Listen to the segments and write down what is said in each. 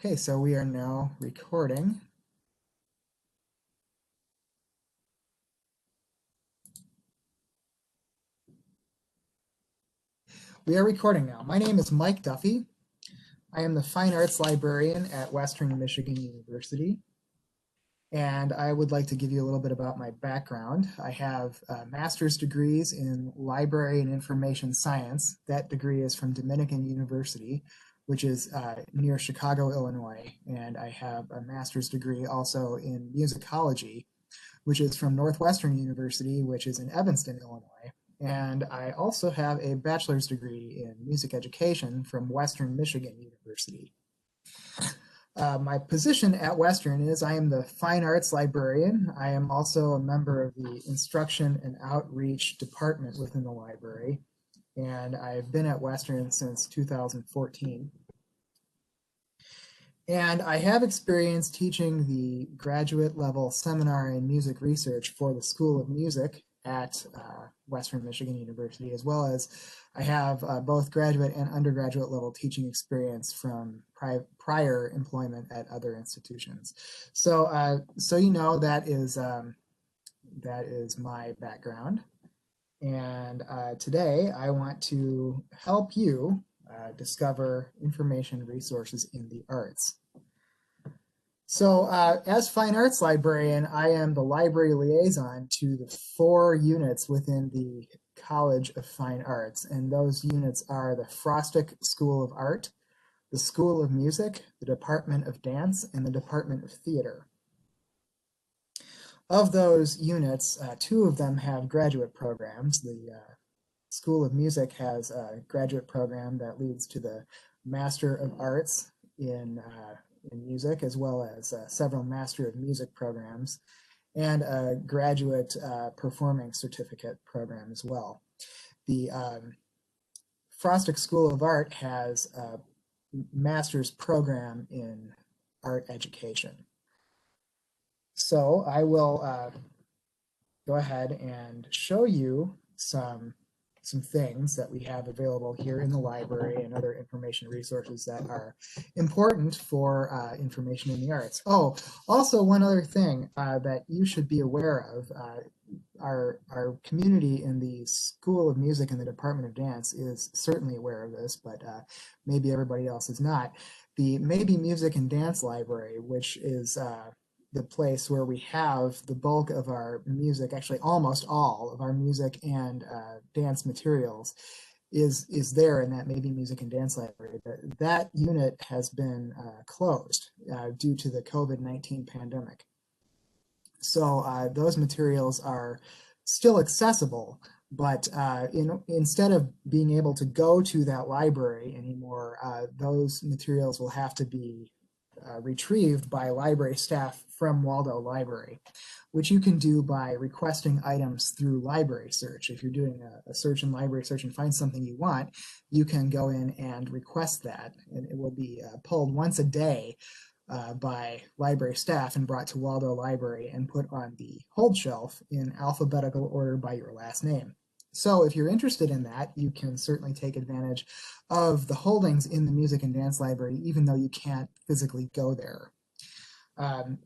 Okay, so we are now recording. We are recording now. My name is Mike Duffy. I am the Fine Arts Librarian at Western Michigan University. And I would like to give you a little bit about my background. I have master's degrees in Library and Information Science. That degree is from Dominican University, which is near Chicago, Illinois. And I have a master's degree also in musicology, which is from Northwestern University, which is in Evanston, Illinois. And I also have a bachelor's degree in music education from Western Michigan University. My position at Western is I am the Fine Arts Librarian. I am also a member of the Instruction and Outreach Department within the library, and I've been at Western since 2014. And I have experience teaching the graduate level seminar in music research for the School of Music at Western Michigan University, as well as I have both graduate and undergraduate level teaching experience from prior employment at other institutions. So, you know, that is my background. And today I want to help you discover information resources in the arts. So as Fine Arts Librarian, I am the library liaison to the 4 units within the College of Fine Arts, and those units are the Frostick School of Art, the School of Music, the Department of Dance, and the Department of Theater. Of those units, 2 of them have graduate programs. The School of Music has a graduate program that leads to the Master of Arts in music, as well as several Master of Music programs and a graduate performing certificate program as well. The Frostick School of Art has a master's program in art education. So I will go ahead and show you some things that we have available here in the library and other information resources that are important for information in the arts. Oh, also one other thing that you should be aware of, our community in the School of Music and the Department of Dance is certainly aware of this, but maybe everybody else is not. The Maybe Music and Dance Library, which is the place where we have the bulk of our music, actually almost all of our music and dance materials, is there in that Maybe Music and Dance Library. That unit has been closed due to the COVID-19 pandemic. So those materials are still accessible, but instead of being able to go to that library anymore, those materials will have to be retrieved by library staff from Waldo Library, which you can do by requesting items through library search. If you're doing a search in library search and find something you want, you can go in and request that, and it will be pulled once a day by library staff and brought to Waldo Library and put on the hold shelf in alphabetical order by your last name. So if you're interested in that, you can certainly take advantage of the holdings in the Music and Dance Library, even though you can't physically go there.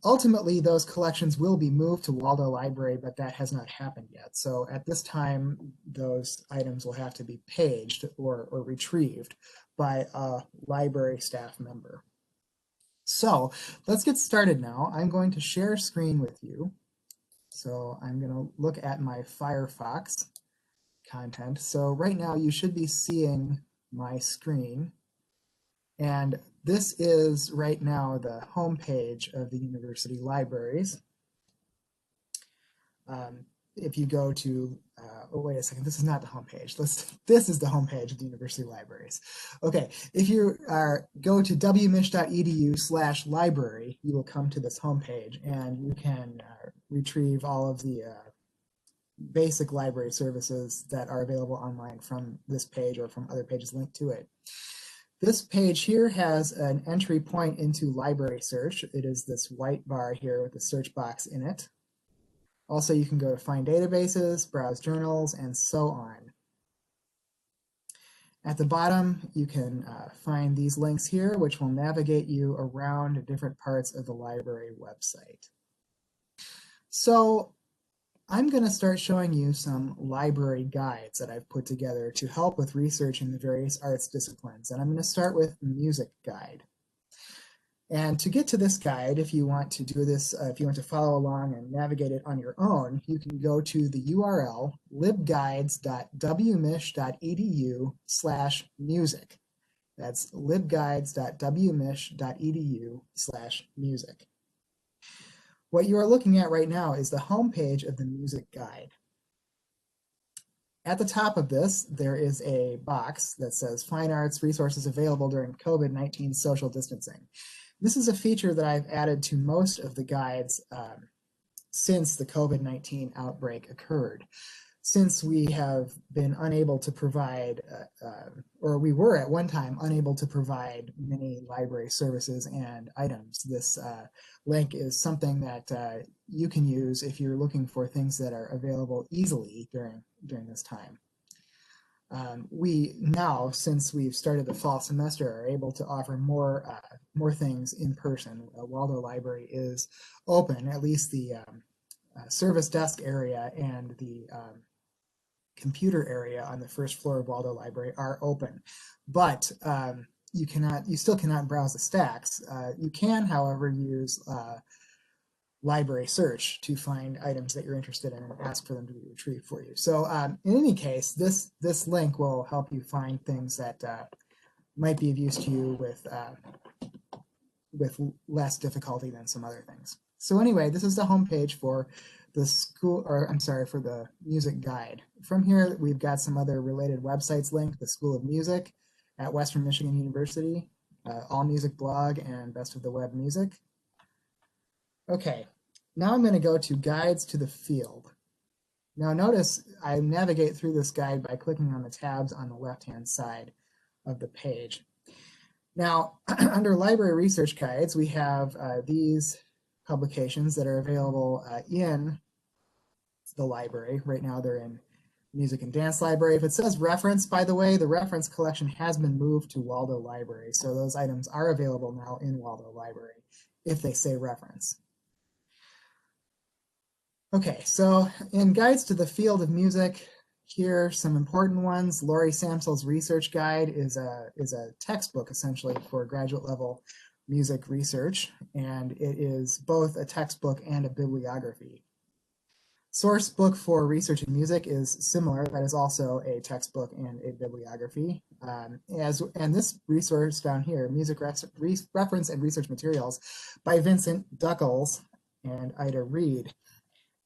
Ultimately, those collections will be moved to Waldo Library, but that has not happened yet. So at this time, those items will have to be paged or retrieved by a library staff member. So let's get started now. I'm going to share screen with you. So I'm going to look at my Firefox content. So right now you should be seeing my screen. And this is right now the home page of the university libraries. If you go to, oh, wait a second, this is not the home page. This is the home page of the university libraries. Okay, if you go to wmich.edu/library, you will come to this home page and you can retrieve all of the basic library services that are available online from this page or from other pages linked to it. This page here has an entry point into library search. It is this white bar here with the search box in it. Also, you can go to find databases, browse journals, and so on. At the bottom, you can find these links here, which will navigate you around different parts of the library website. So I'm going to start showing you some library guides that I've put together to help with research in the various arts disciplines. And I'm going to start with the music guide. And to get to this guide, if you want to do this, if you want to follow along and navigate it on your own, you can go to the URL libguides.wmich.edu/music. That's libguides.wmich.edu/music. What you are looking at right now is the homepage of the music guide. At the top of this, there is a box that says Fine Arts Resources Available During COVID-19 Social Distancing. This is a feature that I've added to most of the guides since the COVID-19 outbreak occurred. Since we have been unable to provide, or we were at one time unable to provide many library services and items, this link is something that you can use if you're looking for things that are available easily during this time. We now, since we've started the fall semester, are able to offer more things in person. Waldo Library is open, at least the service desk area and the computer area on the first floor of Waldo Library are open, but you still cannot browse the stacks. You can, however, use library search to find items that you're interested in and ask for them to be retrieved for you. So in any case, this link will help you find things that might be of use to you with less difficulty than some other things. So anyway, this is the homepage for the for the music guide. From here, we've got some other related websites linked: the School of Music at Western Michigan University, All Music Blog, and Best of the Web Music. Okay, now I'm going to go to Guides to the Field. Now notice I navigate through this guide by clicking on the tabs on the left-hand side of the page. Now, under Library Research Guides, we have these publications that are available in the library. Right now they're in Music and Dance Library. If it says reference, by the way, the reference collection has been moved to Waldo Library, so those items are available now in Waldo Library if they say reference. Okay, so in Guides to the Field of Music, here are some important ones. Laurie Samsel's Research Guide is a textbook essentially for graduate level music research, and it is both a textbook and a bibliography. Source Book for Research in Music is similar. That is also a textbook and a bibliography. And this resource down here, Music Reference and Research Materials by Vincent Duckles and Ida Reed,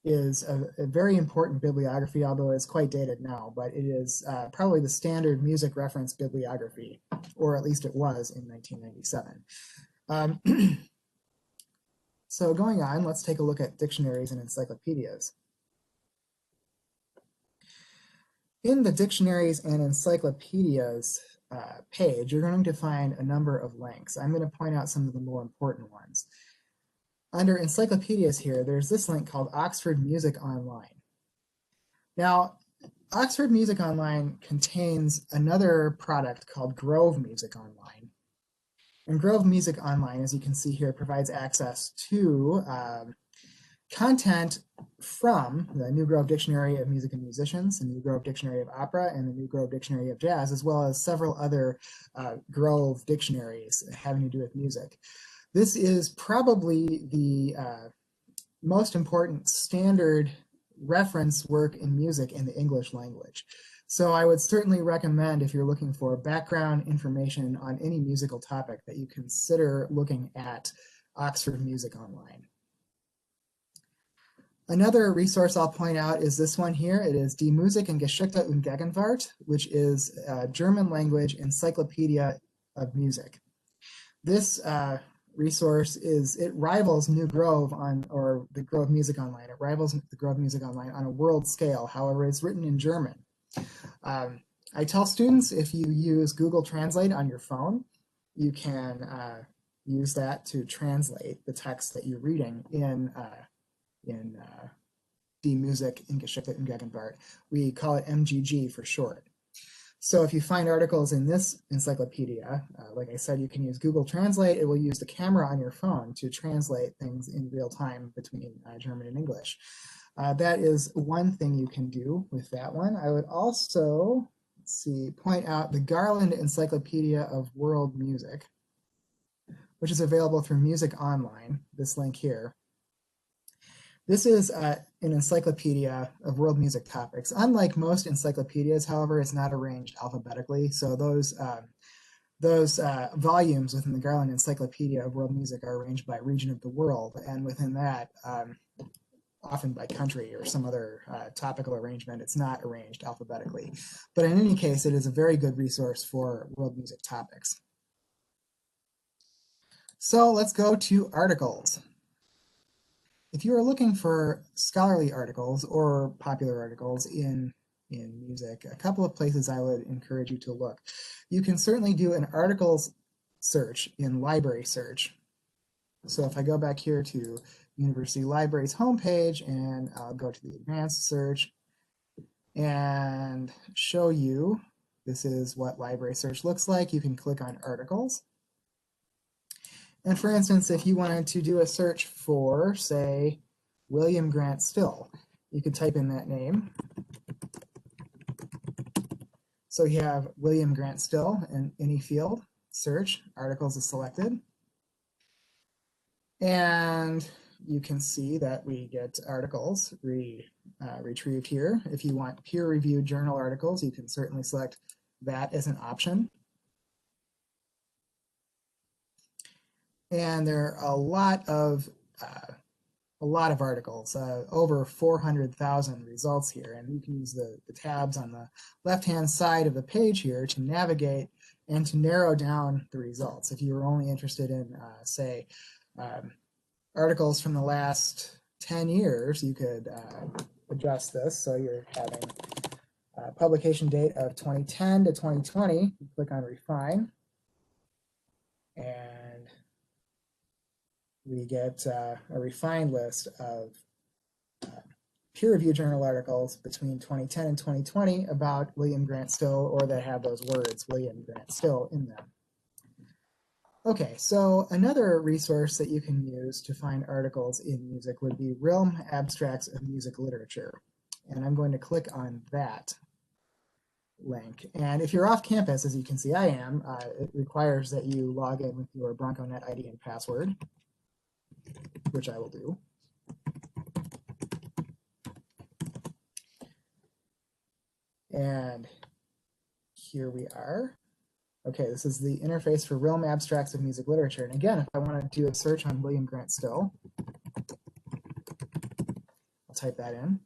is a very important bibliography, although it's quite dated now, but it is probably the standard music reference bibliography, or at least it was in 1997. So going on, let's take a look at dictionaries and encyclopedias. In the dictionaries and encyclopedias page, you're going to find a number of links. I'm going to point out some of the more important ones. Under encyclopedias here, there's this link called Oxford Music Online. Now, Oxford Music Online contains another product called Grove Music Online. And Grove Music Online, as you can see here, provides access to content from the New Grove Dictionary of Music and Musicians, the New Grove Dictionary of Opera, and the New Grove Dictionary of Jazz, as well as several other Grove dictionaries having to do with music. This is probably the most important standard reference work in music in the English language. So I would certainly recommend, if you're looking for background information on any musical topic, that you consider looking at Oxford Music Online. Another resource I'll point out is this one here. It is Die Musik in Geschichte und Gegenwart, which is a German language encyclopedia of music. This resource it rivals New Grove or the Grove Music Online. It rivals the Grove Music Online on a world scale. However, it's written in German. I tell students, if you use Google Translate on your phone, you can use that to translate the text that you're reading in Die Musik in Geschichte und Gegenwart. We call it MGG for short. So if you find articles in this encyclopedia, like I said, you can use Google Translate. It will use the camera on your phone to translate things in real time between German and English. That is one thing you can do with that one. I would also, let's see, point out the Garland Encyclopedia of World Music, which is available through Music Online, this link here. This is an encyclopedia of world music topics. Unlike most encyclopedias, however, it's not arranged alphabetically. So those volumes within the Garland Encyclopedia of World Music are arranged by region of the world, and within that, often by country or some other topical arrangement, it's not arranged alphabetically. But in any case, it is a very good resource for world music topics. So let's go to articles. If you are looking for scholarly articles or popular articles in music, a couple of places I would encourage you to look. You can certainly do an articles search in library search. So if I go back here to University Library's homepage and I'll go to the advanced search and show you, this is what library search looks like. You can click on articles. And for instance, if you wanted to do a search for, say, William Grant Still, you could type in that name. So you have William Grant Still in any field, search, articles is selected. And you can see that we get articles retrieved here. If you want peer-reviewed journal articles, you can certainly select that as an option. And there are a lot of articles, over 400,000 results here, and you can use the tabs on the left-hand side of the page here to navigate and to narrow down the results. If you were only interested in, say, articles from the last 10 years, you could adjust this. So you're having publication date of 2010 to 2020. You click on Refine, and we get a refined list of peer-reviewed journal articles between 2010 and 2020 about William Grant Still, or that have those words William Grant Still in them. Okay, so another resource that you can use to find articles in music would be Realm Abstracts of Music Literature. And I'm going to click on that link. And if you're off campus, as you can see I am, it requires that you log in with your BroncoNet ID and password, which I will do. And here we are. Okay, this is the interface for Realm Abstracts of Music Literature. And again, if I want to do a search on William Grant Still, I'll type that in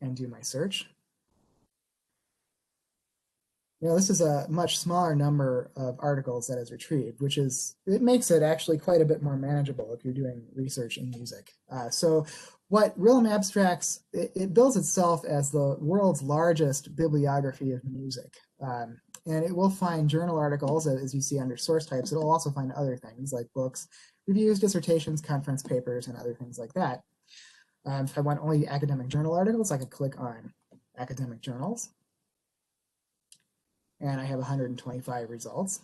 and do my search. You know, this is a much smaller number of articles that is retrieved, which is, it makes it actually quite a bit more manageable if you're doing research in music. So what Realm Abstracts, it bills itself as the world's largest bibliography of music. And it will find journal articles, as you see under source types. It will also find other things like books, reviews, dissertations, conference papers, and other things like that. If I want only academic journal articles, I could click on academic journals. And I have 125 results.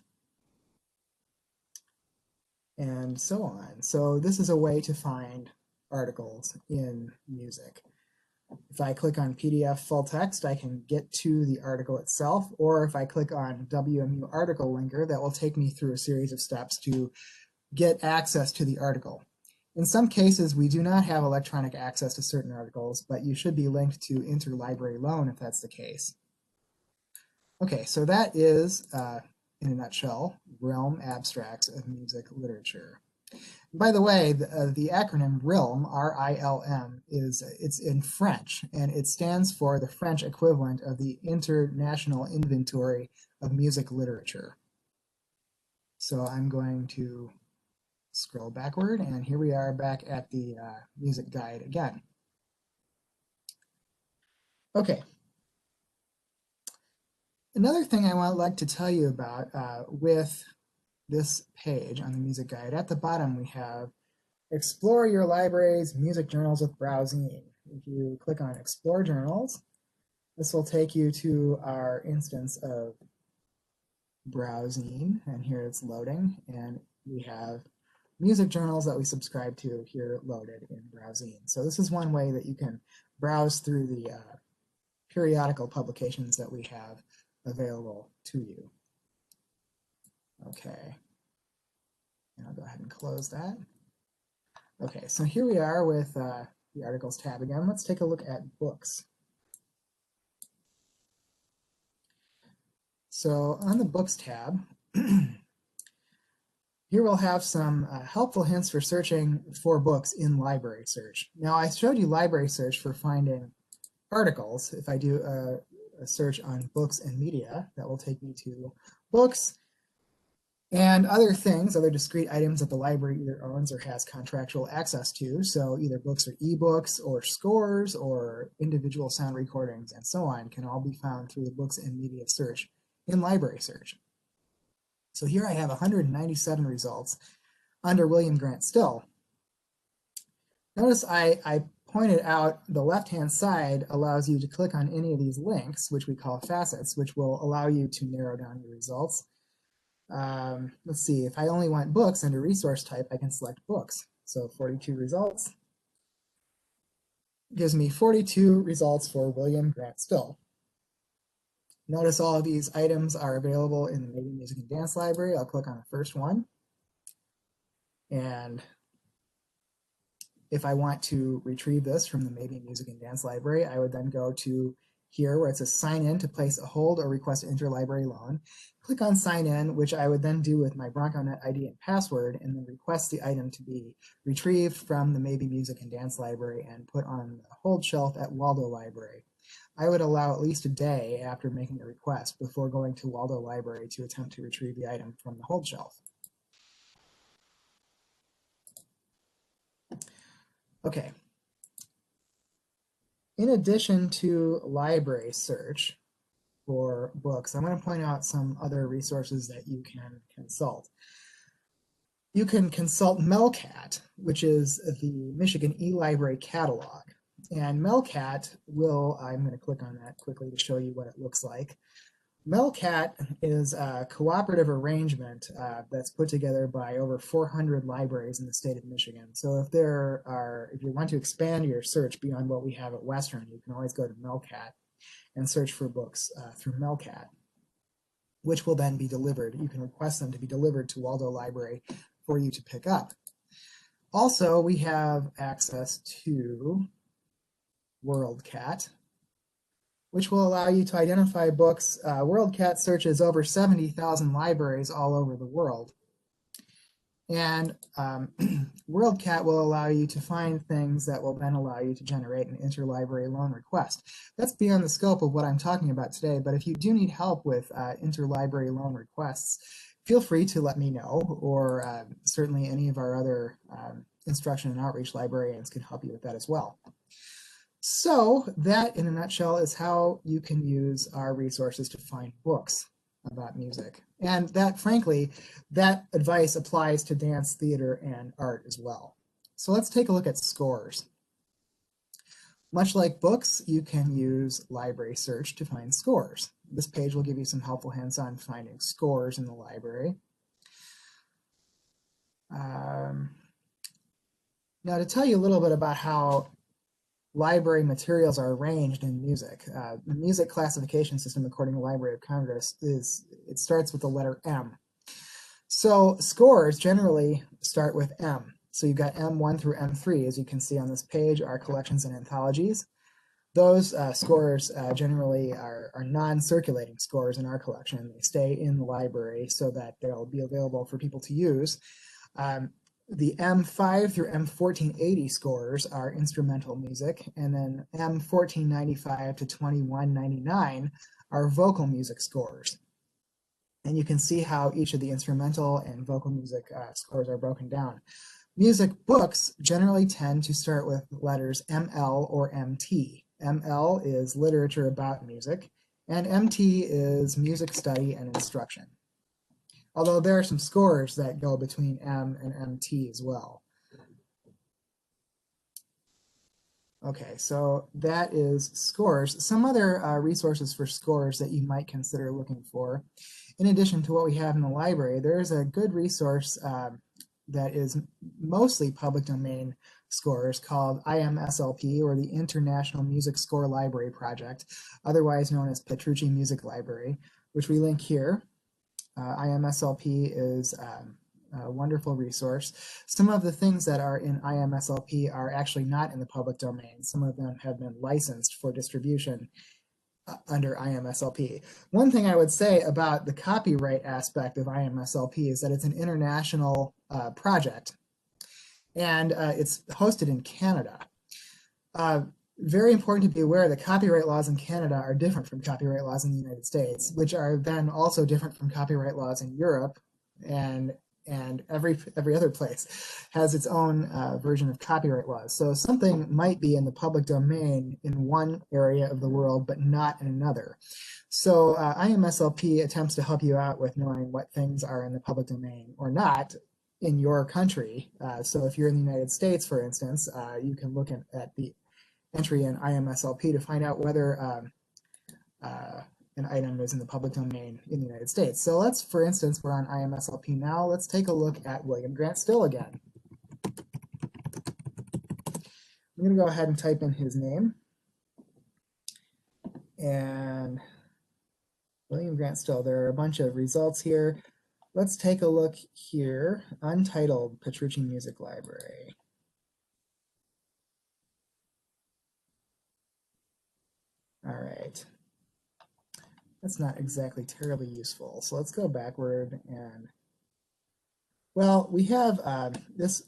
And so on. So this is a way to find articles in music. If I click on PDF full text, I can get to the article itself, or if I click on WMU article linker, that will take me through a series of steps to get access to the article. In some cases, we do not have electronic access to certain articles, but you should be linked to interlibrary loan if that's the case. Okay, so that is, in a nutshell, Realm Abstracts of Music Literature. By the way, the acronym RILM, R-I-L-M, it's in French, and it stands for the French equivalent of the International Inventory of Music Literature. So I'm going to scroll backward, and here we are back at the music guide again. Okay. Another thing I would like to tell you about with this page on the music guide, at the bottom we have Explore your library's music journals with browsing. If you click on Explore Journals, This will take you to our instance of browsing, and here it's loading, and we have music journals that we subscribe to here loaded in browsing. So this is one way that you can browse through the periodical publications that we have available to you. Okay, and I'll go ahead and close that. Okay, so here we are with the articles tab again. Let's take a look at books. So on the books tab, here we'll have some helpful hints for searching for books in library search. Now I showed you library search for finding articles. If I do a search on books and media, that will take me to books and other things, other discrete items that the library either owns or has contractual access to. So either books or ebooks or scores or individual sound recordings and so on can all be found through the books and media search in library search. So here I have 197 results under William Grant Still. Notice I pointed out the left-hand side allows you to click on any of these links, which we call facets, which will allow you to narrow down your results. Let's see, if I only want books under resource type, I can select books. So 42 results gives me 42 results for William Grant Still. Notice all of these items are available in the Maybe Music and Dance Library. I'll click on the first one. And if I want to retrieve this from the Maybe Music and Dance Library, I would then go to here where it says sign in to place a hold or request interlibrary loan. Click on sign in, which I would then do with my BroncoNet ID and password, and then request the item to be retrieved from the Maybe Music and Dance Library and put on the hold shelf at Waldo Library. I would allow at least a day after making a request before going to Waldo Library to attempt to retrieve the item from the hold shelf. Okay. In addition to library search for books, I'm going to point out some other resources that you can consult. You can consult MELCAT, which is the Michigan eLibrary Catalog. And MELCAT will, I'm going to click on that quickly to show you what it looks like. MELCAT is a cooperative arrangement that's put together by over 400 libraries in the state of Michigan. So if you want to expand your search beyond what we have at Western, you can always go to MELCAT and search for books through MELCAT, which will then be delivered. You can request them to be delivered to Waldo Library for you to pick up. Also, we have access to WorldCat, which will allow you to identify books. WorldCat searches over 70,000 libraries all over the world. And WorldCat will allow you to find things that will then allow you to generate an interlibrary loan request. That's beyond the scope of what I'm talking about today, but if you do need help with interlibrary loan requests, feel free to let me know, or certainly any of our other instruction and outreach librarians can help you with that as well. So that, in a nutshell, is how you can use our resources to find books about music. And that, frankly, that advice applies to dance, theater, and art as well. So let's take a look at scores. Much like books, you can use library search to find scores. This page will give you some helpful hints on finding scores in the library. Now, to tell you a little bit about how library materials are arranged in music. The music classification system, according to the Library of Congress, it starts with the letter M. So scores generally start with M. So you've got M1 through M3, as you can see on this page, are collections and anthologies. Those scores generally are non-circulating scores in our collection. They stay in the library so that they'll be available for people to use. The M5 through M1480 scores are instrumental music, and then M1495 to 2199 are vocal music scores. And you can see how each of the instrumental and vocal music scores are broken down. Music books generally tend to start with letters ML or MT. ML is literature about music, and MT is music study and instruction. Although there are some scores that go between M and MT as well. Okay, so that is scores. Some other resources for scores that you might consider looking for. In addition to what we have in the library, there's a good resource that is mostly public domain scores called IMSLP, or the International Music Score Library Project, otherwise known as Petrucci Music Library, which we link here. IMSLP is a wonderful resource. Some of the things that are in IMSLP are actually not in the public domain. Some of them have been licensed for distribution under IMSLP. One thing I would say about the copyright aspect of IMSLP is that it's an international project, and it's hosted in Canada. Very important to be aware that copyright laws in Canada are different from copyright laws in the United States, which are then also different from copyright laws in Europe, and every other place has its own version of copyright laws. So something might be in the public domain in one area of the world, but not in another. So IMSLP attempts to help you out with knowing what things are in the public domain or not in your country. So if you're in the United States, for instance, you can look at the entry in IMSLP to find out whether an item is in the public domain in the United States. So let's, for instance, we're on IMSLP now. Let's take a look at William Grant Still again. I'm going to go ahead and type in his name. And William Grant Still, there are a bunch of results here. Let's take a look here. Untitled Petrucci Music Library. All right. That's not exactly terribly useful. So let's go backward and, well, we have this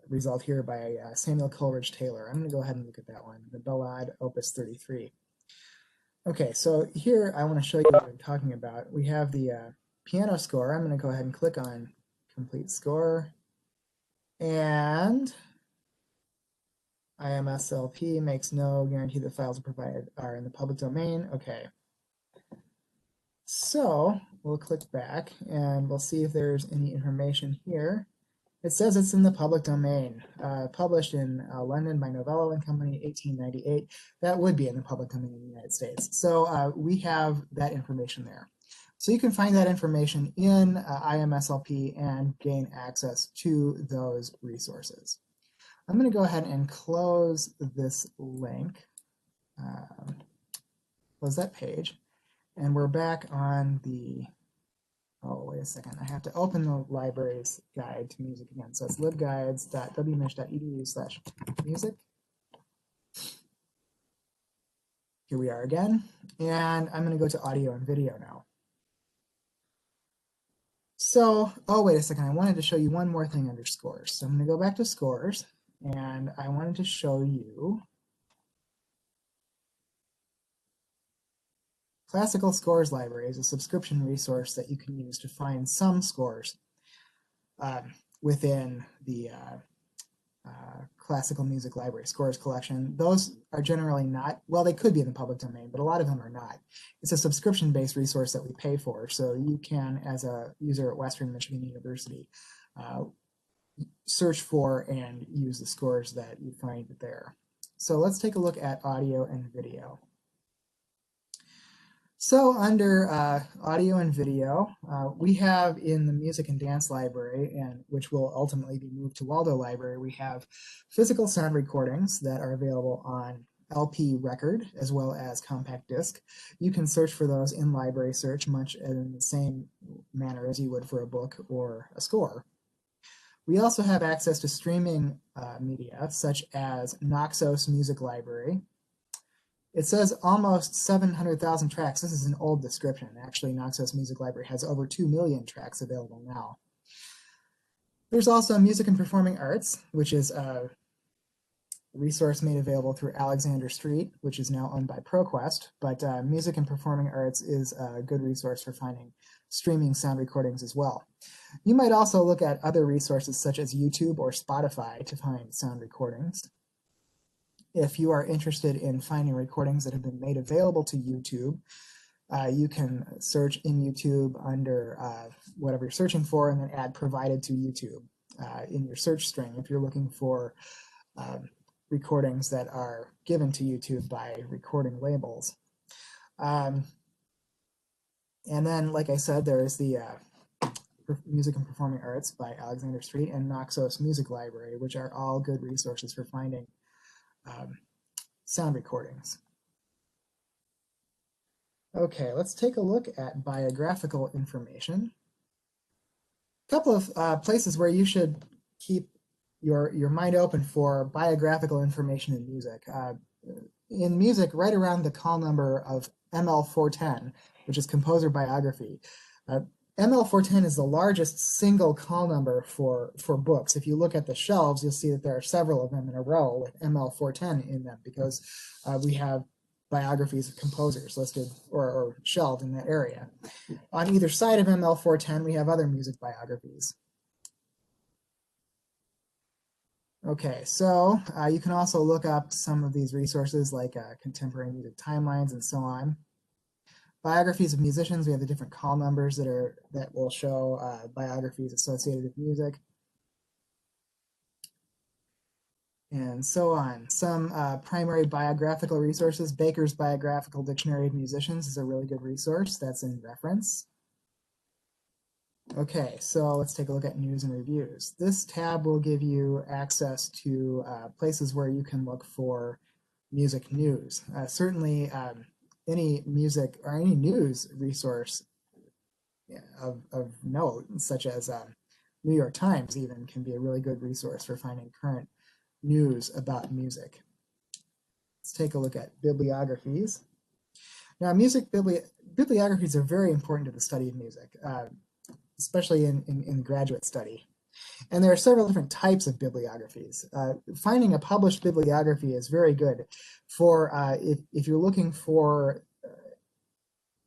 result here by Samuel Coleridge Taylor. I'm going to go ahead and look at that one, the Ballade Opus 33. Okay, so here I want to show you what I'm talking about. We have the piano score. I'm going to go ahead and click on Complete Score. And IMSLP makes no guarantee that files provided are in the public domain. Okay. So we'll click back and we'll see if there's any information here. It says it's in the public domain, published in London by Novello and Company, 1898. That would be in the public domain in the United States. So we have that information there. So you can find that information in IMSLP and gain access to those resources. I'm going to go ahead and close this link, close that page, and we're back on the, oh, wait a second, I have to open the library's guide to music again. So it's libguides.wmich.edu/music. Here we are again, and I'm going to go to audio and video now. So, oh, wait a second, I wanted to show you one more thing under scores. So I'm going to go back to scores, and I wanted to show you Classical Scores Library is a subscription resource that you can use to find some scores within the Classical Music Library Scores collection. Those are generally not, well, they could be in the public domain, but a lot of them are not. It's a subscription-based resource that we pay for, so you can, as a user at Western Michigan University, search for and use the scores that you find there. So let's take a look at audio and video. So under audio and video, we have in the Music and Dance Library, and which will ultimately be moved to Waldo Library, we have physical sound recordings that are available on LP record as well as compact disc. You can search for those in library search much in the same manner as you would for a book or a score. We also have access to streaming media such as Naxos Music Library. It says almost 700,000 tracks. This is an old description. Actually, Naxos Music Library has over 2 million tracks available now. There's also Music and Performing Arts, which is a resource made available through Alexander Street, which is now owned by ProQuest. But Music and Performing Arts is a good resource for finding streaming sound recordings as well. You might also look at other resources such as YouTube or Spotify to find sound recordings. If you are interested in finding recordings that have been made available to YouTube, you can search in YouTube under whatever you're searching for and then add provided to YouTube in your search string if you're looking for recordings that are given to YouTube by recording labels. And then, like I said, there is the Music and Performing Arts by Alexander Street and Naxos Music Library, which are all good resources for finding sound recordings. Okay, let's take a look at biographical information. A couple of places where you should keep your mind open for biographical information in music. In music, right around the call number of ML410, which is Composer Biography. ML410 is the largest single call number for books. If you look at the shelves, you'll see that there are several of them in a row with ML410 in them because we have biographies of composers listed or shelved in that area. On either side of ML410, we have other music biographies. Okay, so you can also look up some of these resources like contemporary music timelines and so on. Biographies of musicians, we have the different call numbers that will show biographies associated with music. And so on. Some primary biographical resources. Baker's Biographical Dictionary of Musicians is a really good resource. That's in reference. Okay, so let's take a look at news and reviews. This tab will give you access to places where you can look for music news. Certainly, any music or any news resource of note, such as New York Times even, can be a really good resource for finding current news about music. Let's take a look at bibliographies. Now, bibliographies are very important to the study of music, especially in graduate study. And there are several different types of bibliographies. Finding a published bibliography is very good for if you're looking for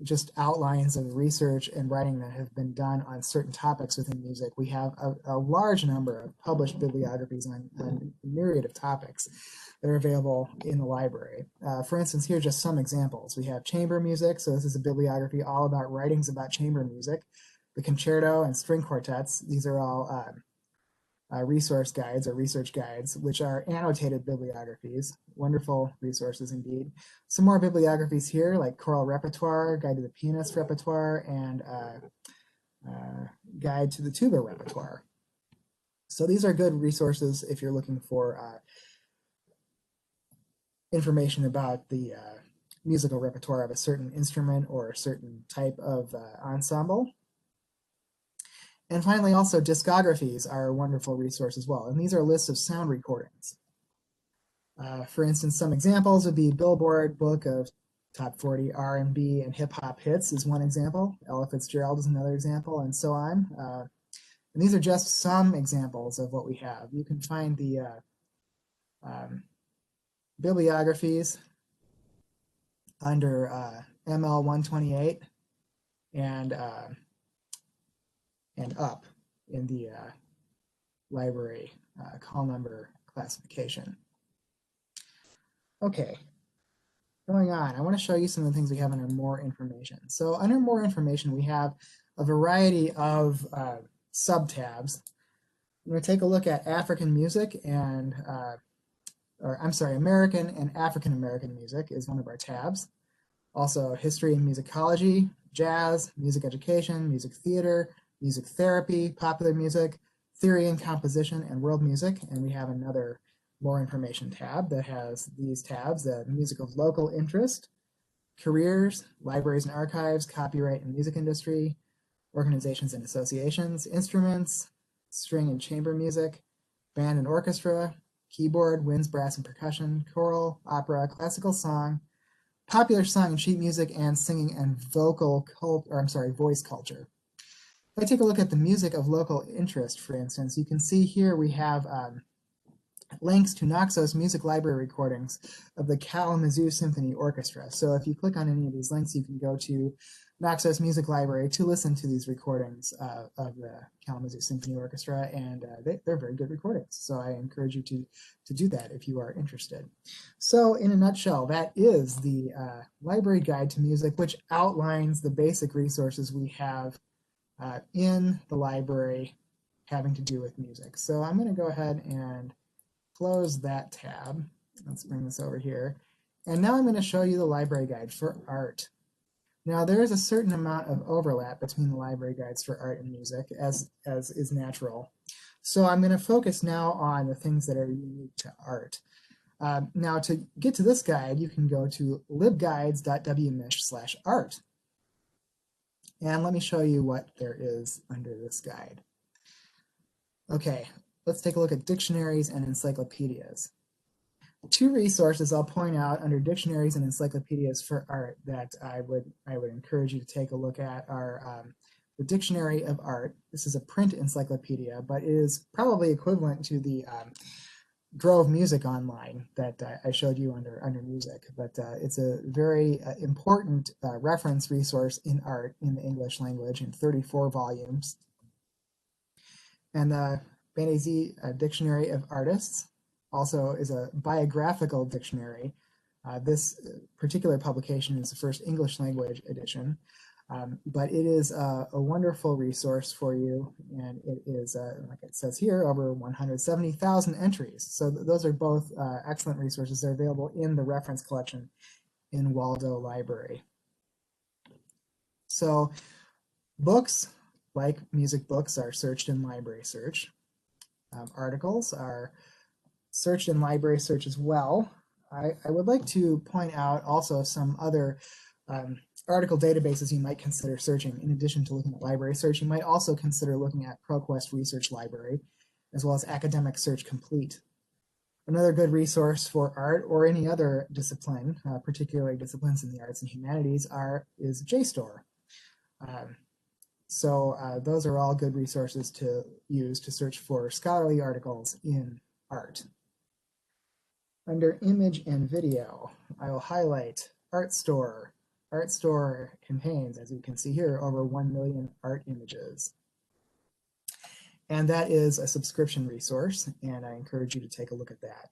just outlines of research and writing that have been done on certain topics within music. We have a large number of published bibliographies on a myriad of topics that are available in the library. For instance, here are just some examples. We have chamber music, so this is a bibliography all about writings about chamber music. The concerto and string quartets, these are all resource guides or research guides, which are annotated bibliographies. Wonderful resources indeed. Some more bibliographies here, like Choral Repertoire, Guide to the Pianist Repertoire, and Guide to the Tuba Repertoire. So these are good resources if you're looking for information about the musical repertoire of a certain instrument or a certain type of ensemble. And finally, also discographies are a wonderful resource as well. And these are lists of sound recordings. For instance, some examples would be Billboard Book of Top 40 R&B and Hip Hop Hits is one example. Ella Fitzgerald is another example, and so on. And these are just some examples of what we have. You can find the bibliographies under ML 128 and up in the library call number classification. Okay, going on, I want to show you some of the things we have under more information. So under more information, we have a variety of sub-tabs. I'm going to take a look at African music and, American and African American music is one of our tabs. Also history and musicology, jazz, music education, music theater, music therapy, popular music, theory and composition, and world music. And we have another more information tab that has these tabs, the music of local interest, careers, libraries and archives, copyright and music industry, organizations and associations, instruments, string and chamber music, band and orchestra, keyboard, winds, brass and percussion, choral, opera, classical song, popular song and sheet music, and singing and voice culture. If I take a look at the music of local interest, for instance, you can see here we have links to Naxos Music Library recordings of the Kalamazoo Symphony Orchestra. So if you click on any of these links, you can go to Naxos Music Library to listen to these recordings of the Kalamazoo Symphony Orchestra, and they're very good recordings. So I encourage you to do that if you are interested. So in a nutshell, that is the library guide to music, which outlines the basic resources we have in the library having to do with music. So I'm going to go ahead and close that tab. Let's bring this over here. And now I'm going to show you the library guide for art. Now there is a certain amount of overlap between the library guides for art and music, as is natural. So I'm going to focus now on the things that are unique to art. Now to get to this guide, you can go to libguides.wmish/art. And let me show you what there is under this guide. Okay, let's take a look at dictionaries and encyclopedias. Two resources I'll point out under dictionaries and encyclopedias for art that I would encourage you to take a look at are the Dictionary of Art. This is a print encyclopedia, but it is probably equivalent to the Grove Music Online that I showed you under music, but it's a very important reference resource in art in the English language in 34 volumes. And the Benesi Dictionary of Artists also is a biographical dictionary. This particular publication is the first English language edition, but it is a wonderful resource for you, and it is, like it says here, over 170,000 entries. So those are both excellent resources. They're available in the reference collection in Waldo Library. So books, like music books, are searched in library search. Articles are searched in library search as well. I would like to point out also some other article databases you might consider searching. In addition to looking at library search, you might also consider looking at ProQuest Research Library, as well as Academic Search Complete. Another good resource for art or any other discipline, particularly disciplines in the arts and humanities, is JSTOR. So those are all good resources to use to search for scholarly articles in art. Under image and video, I will highlight ArtStore. ArtStore contains, as you can see here, over 1 million art images. And that is a subscription resource, and I encourage you to take a look at that.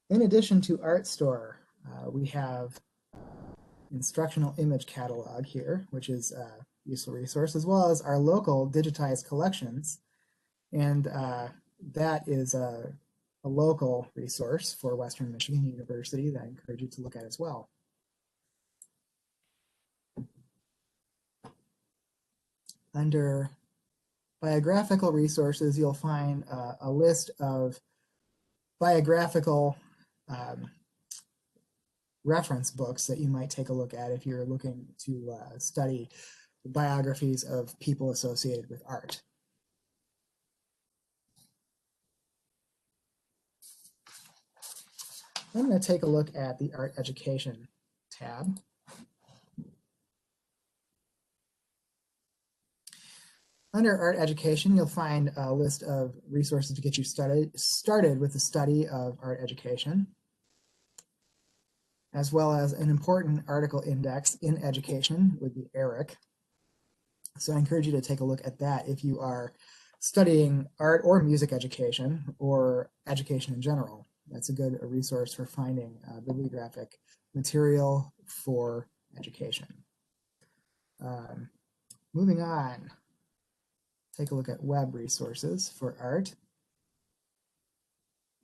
In addition to ArtStore, we have Instructional Image Catalog here, which is a useful resource, as well as our local digitized collections. And that is a local resource for Western Michigan University that I encourage you to look at as well. Under biographical resources, you'll find a list of biographical reference books that you might take a look at if you're looking to study the biographies of people associated with art. I'm going to take a look at the Art Education tab. Under Art Education, you'll find a list of resources to get you started with the study of art education, as well as an important article index in education would be ERIC. So I encourage you to take a look at that if you are studying art or music education or education in general. That's a good resource for finding bibliographic material for education. Moving on, take a look at web resources for art.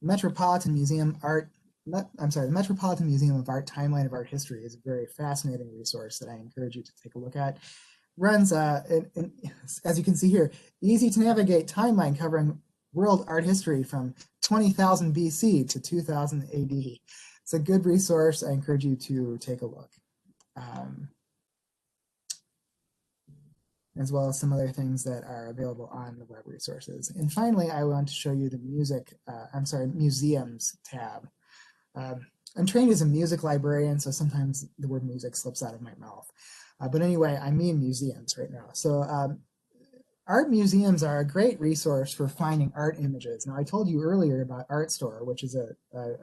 Metropolitan Museum of Art Timeline of Art History is a very fascinating resource that I encourage you to take a look at. Runs, as you can see here, easy to navigate timeline covering world art history from 20,000 BC to 2000 AD. It's a good resource. I encourage you to take a look. As well as some other things that are available on the web resources. And finally, I want to show you the museums tab. I'm trained as a music librarian, so sometimes the word music slips out of my mouth. But anyway, I mean museums right now. So art museums are a great resource for finding art images. Now, I told you earlier about ArtStore, which is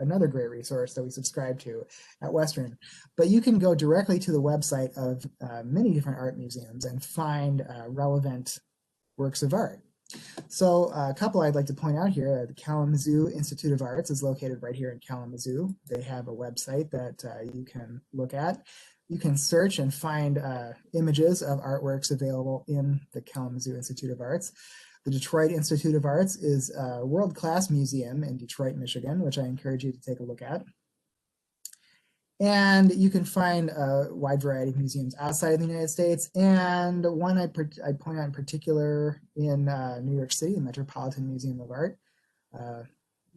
another great resource that we subscribe to at Western. But you can go directly to the website of many different art museums and find relevant works of art. So a couple I'd like to point out here, the Kalamazoo Institute of Arts is located right here in Kalamazoo. They have a website that you can look at. You can search and find images of artworks available in the Kalamazoo Institute of Arts. The Detroit Institute of Arts is a world-class museum in Detroit, Michigan, which I encourage you to take a look at. And you can find a wide variety of museums outside of the United States, and one I point out in particular in New York City, the Metropolitan Museum of Art,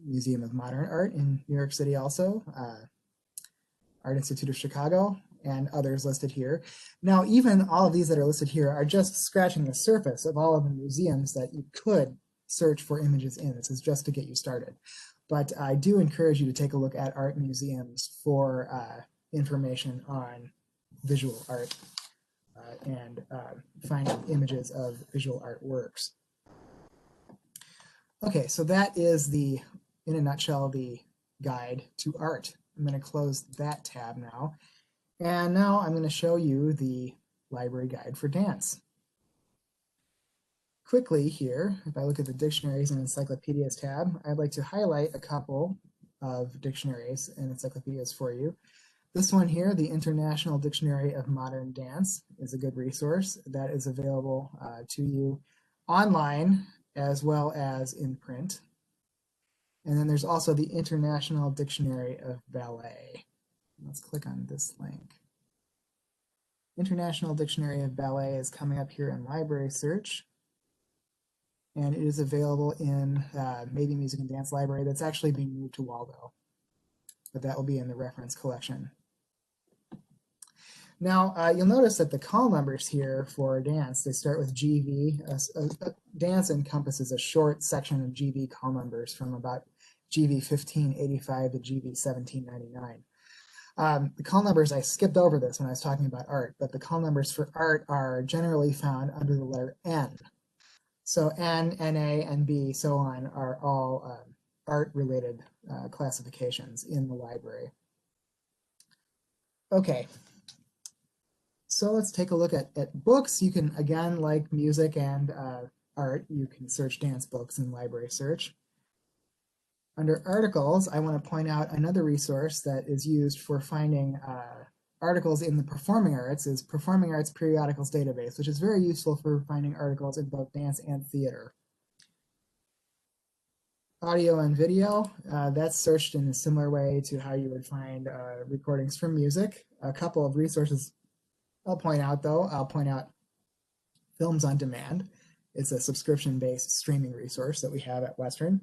Museum of Modern Art in New York City also, Art Institute of Chicago, and others listed here. Now, even all of these that are listed here are just scratching the surface of all of the museums that you could search for images in. This is just to get you started. But I do encourage you to take a look at art museums for information on visual art and finding images of visual art works. Okay, so that is in a nutshell, the guide to art. I'm going to close that tab now. And now I'm going to show you the library guide for dance. Quickly here, if I look at the dictionaries and encyclopedias tab, I'd like to highlight a couple of dictionaries and encyclopedias for you. This one here, the International Dictionary of Modern Dance, is a good resource that is available to you online as well as in print. And then there's also the International Dictionary of Ballet. Let's click on this link. International Dictionary of Ballet is coming up here in library search. And it is available in Maybe Music and Dance Library. That's actually being moved to Waldo, but that will be in the reference collection. Now, you'll notice that the call numbers here for dance, they start with GV. Dance encompasses a short section of GV call numbers from about GV 1585 to GV 1799. The call numbers, I skipped over this when I was talking about art, but the call numbers for art are generally found under the letter N. So N, NA, and B, so on, are all art-related classifications in the library. Okay, so let's take a look at books. You can, again, like music and art, you can search dance books in library search. Under articles, I want to point out another resource that is used for finding articles in the performing arts is Performing Arts Periodicals Database, which is very useful for finding articles in both dance and theater. Audio and video, that's searched in a similar way to how you would find recordings from music. A couple of resources I'll point out though, I'll point out Films on Demand. It's a subscription-based streaming resource that we have at Western.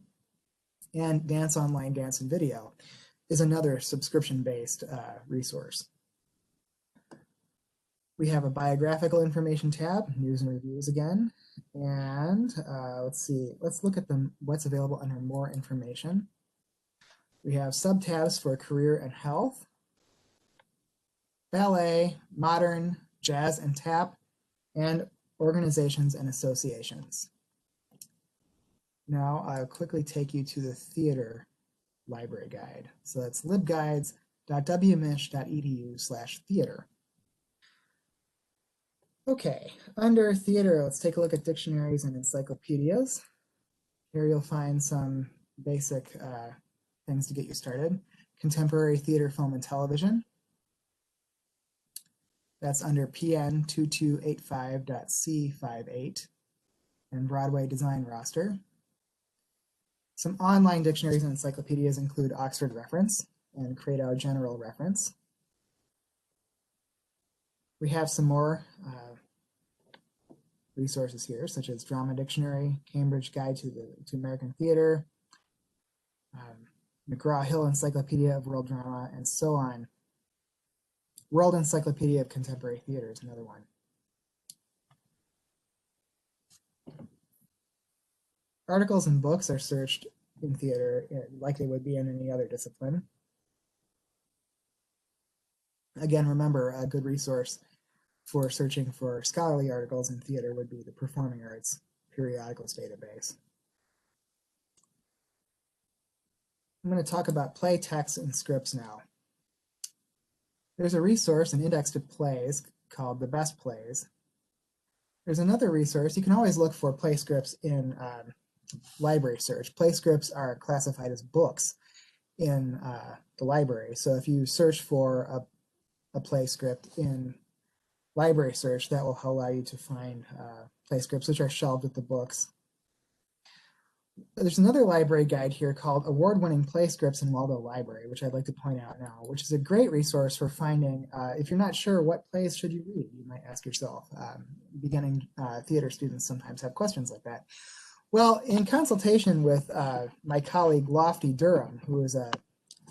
And Dance Online, Dance and Video is another subscription-based resource. We have a biographical information tab, news and reviews again, and let's see, let's look at what's available under more information. We have sub-tabs for career and health, ballet, modern, jazz and tap, and organizations and associations. Now I'll quickly take you to the theater library guide. So that's libguides.wmich.edu/theater. Okay, under theater, let's take a look at dictionaries and encyclopedias. Here you'll find some basic things to get you started. Contemporary theater, film, and television. That's under PN 2285.C58 and Broadway Design Roster. Some online dictionaries and encyclopedias include Oxford Reference and Credo General Reference. We have some more resources here, such as Drama Dictionary, Cambridge Guide to American Theater, McGraw-Hill Encyclopedia of World Drama, and so on. World Encyclopedia of Contemporary Theater is another one. Articles and books are searched in theater like they would be in any other discipline. Again, remember, a good resource for searching for scholarly articles in theater would be the Performing Arts Periodicals Database. I'm going to talk about play texts and scripts now. There's a resource, an index to plays, called The Best Plays. There's another resource. You can always look for play scripts in library search. Play scripts are classified as books in the library. So if you search for a play script in library search, that will allow you to find play scripts which are shelved with the books there's another library guide here called Award-Winning Play Scripts in Waldo Library, which I'd like to point out now, which is a great resource for finding, if you're not sure what plays should you read, you might ask yourself. Beginning theater students sometimes have questions like that. Well, in consultation with my colleague Lofty Durham, who is a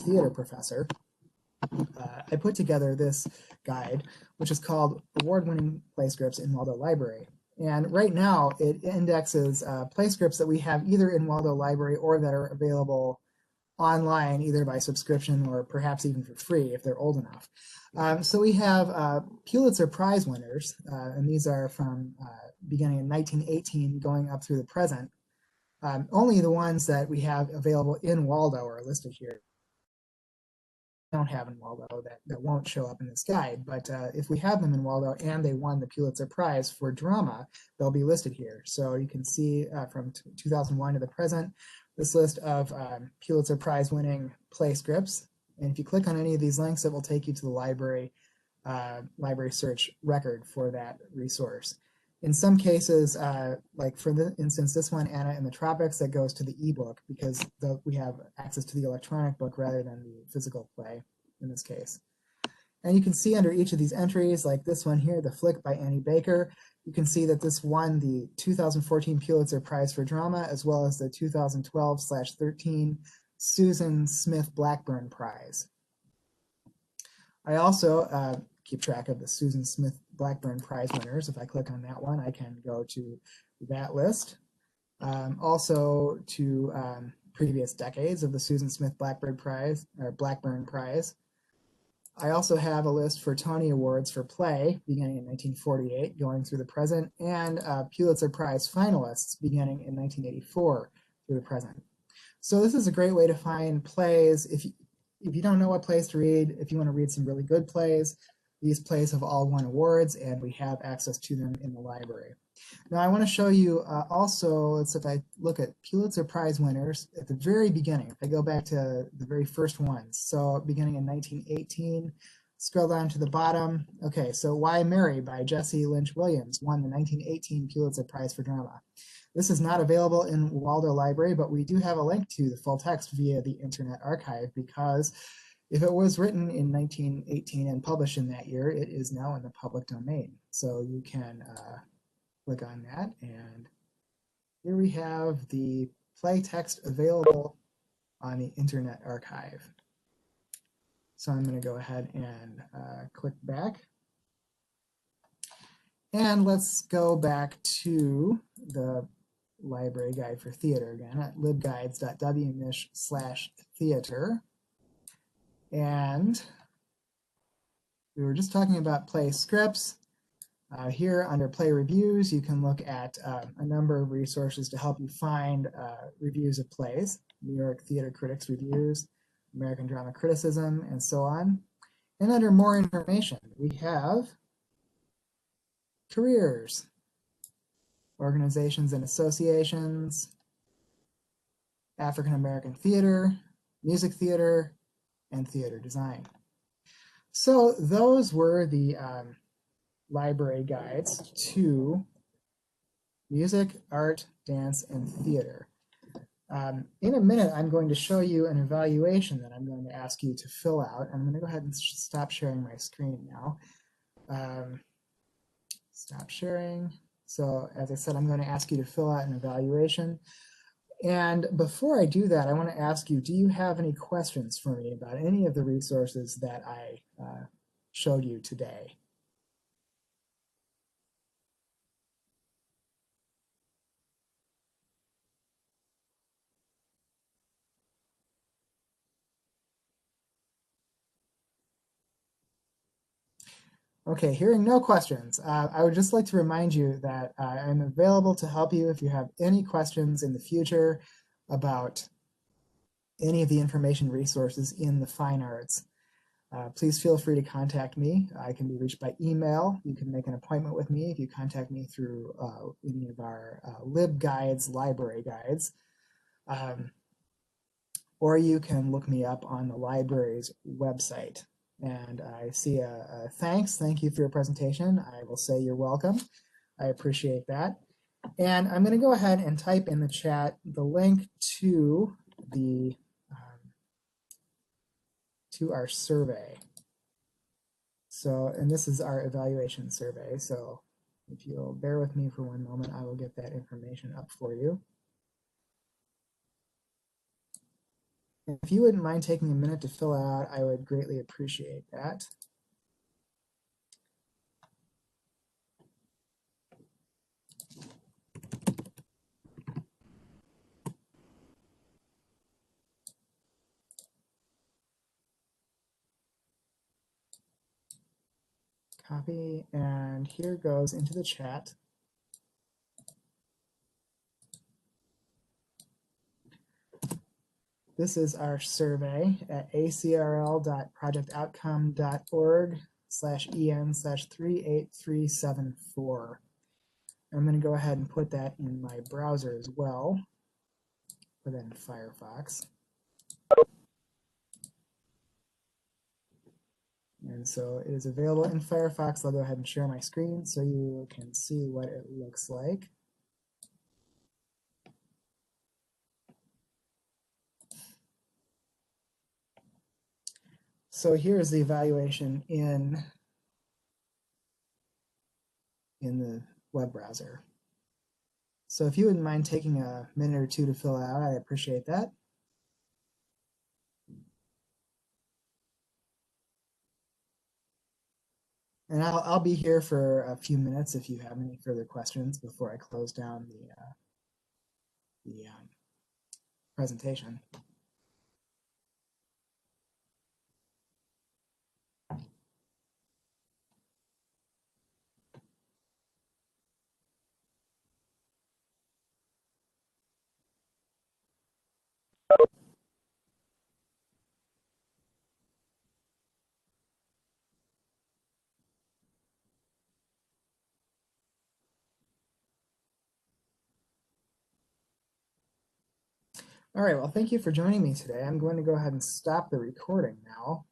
theater professor, I put together this guide, which is called Award-Winning Play Scripts in Waldo Library. And right now, it indexes play scripts that we have either in Waldo Library or that are available online, either by subscription or perhaps even for free if they're old enough. So we have Pulitzer Prize winners, and these are from beginning in 1918 going up through the present. Only the ones that we have available in Waldo are listed here. Don't have in Waldo that won't show up in this guide, but if we have them in Waldo and they won the Pulitzer Prize for drama, they'll be listed here. So you can see from 2001 to the present, this list of Pulitzer Prize winning play scripts. And if you click on any of these links, it will take you to the library search record for that resource. In some cases, like for instance, this one, Anna in the Tropics, that goes to the ebook because we have access to the electronic book rather than the physical play in this case. And you can see under each of these entries, like this one here, The Flick by Annie Baker, you can see that this won the 2014 Pulitzer Prize for Drama, as well as the 2012/13 Susan Smith Blackburn Prize. I also keep track of the Susan Smith Blackburn Prize winners. If I click on that one, I can go to that list. Also to previous decades of the Susan Smith Blackburn Prize, or Blackburn Prize. I also have a list for Tony Awards for play beginning in 1948, going through the present, and Pulitzer Prize finalists beginning in 1984 through the present. So this is a great way to find plays. If you don't know what plays to read, if you want to read some really good plays, these plays have all won awards and we have access to them in the library. Now I want to show you also, if I look at Pulitzer Prize winners at the very beginning, if I go back to the very first ones, so beginning in 1918, scroll down to the bottom. Okay, so Why Mary by Jesse Lynch Williams won the 1918 Pulitzer Prize for Drama. This is not available in Waldo Library, but we do have a link to the full text via the Internet Archive because if it was written in 1918 and published in that year, it is now in the public domain. So you can click on that, and here we have the play text available on the Internet Archive. So I'm going to go ahead and click back. And let's go back to the library guide for theater again at libguides.wmish/theater. And we were just talking about play scripts. Here under play reviews, you can look at a number of resources to help you find reviews of plays, New York Theater Critics Reviews, American Drama Criticism, and so on. And under more information, we have careers, organizations and associations, African American theater, music theater, and theater design. So those were the library guides to music, art, dance, and theater. In a minute, I'm going to show you an evaluation that I'm going to ask you to fill out. I'm going to go ahead and stop sharing my screen now. Stop sharing. So as I said, I'm going to ask you to fill out an evaluation. And before I do that, I want to ask you, do you have any questions for me about any of the resources that I showed you today? Okay, hearing no questions, I would just like to remind you that I'm available to help you if you have any questions in the future about any of the information resources in the fine arts. Please feel free to contact me. I can be reached by email. You can make an appointment with me if you contact me through any of our LibGuides library guides. Or you can look me up on the library's website. And I see a thanks. Thank you for your presentation. I will say you're welcome. I appreciate that. And I'm going to go ahead and type in the chat the link to the to our survey. So, and this is our evaluation survey. So if you'll bear with me for one moment, I will get that information up for you. If you wouldn't mind taking a minute to fill out, I would greatly appreciate that. Copy, and here goes into the chat. This is our survey at acrl.projectoutcome.org/en/38374. I'm going to go ahead and put that in my browser as well, put that in Firefox. And so it is available in Firefox. I'll go ahead and share my screen so you can see what it looks like. So here's the evaluation in the web browser. So if you wouldn't mind taking a minute or two to fill it out, I appreciate that. And I'll be here for a few minutes if you have any further questions before I close down the presentation. All right, well, thank you for joining me today. I'm going to go ahead and stop the recording now.